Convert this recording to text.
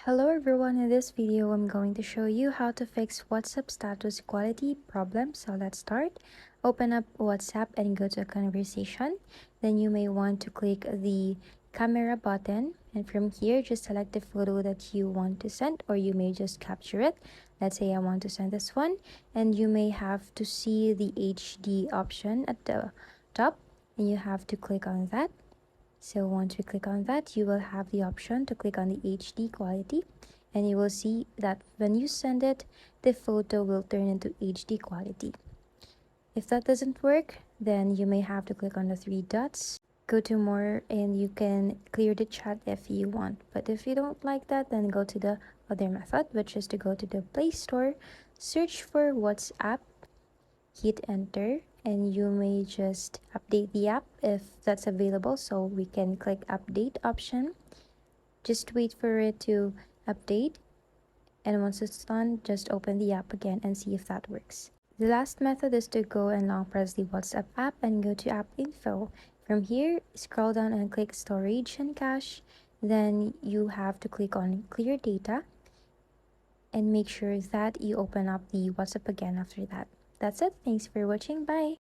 Hello everyone, in this video I'm going to show you how to fix WhatsApp status quality problem. So let's start. Open up WhatsApp and go to a conversation. Then you may want to click the camera button, and from here just select the photo that you want to send, or you may just capture it. Let's say I want to send this one, and you may have to see the HD option at the top, and you have to click on that. So once you click on that, you will have the option to click on the HD quality, and you will see that when you send it, the photo will turn into HD quality. If that doesn't work, then you may have to click on the three dots, go to more, and you can clear the chat if you want. But if you don't like that, then go to the other method, which is to go to the Play Store, search for WhatsApp, hit enter, and you may just update the app if that's available. So we can click update option, just wait for it to update, and once it's done, just open the app again and see if that works. The last method is to go and long press the WhatsApp app and go to app info. From here, scroll down and click storage and cache. Then you have to click on clear data and make sure that you open up the WhatsApp again after that. That's it. Thanks for watching. Bye.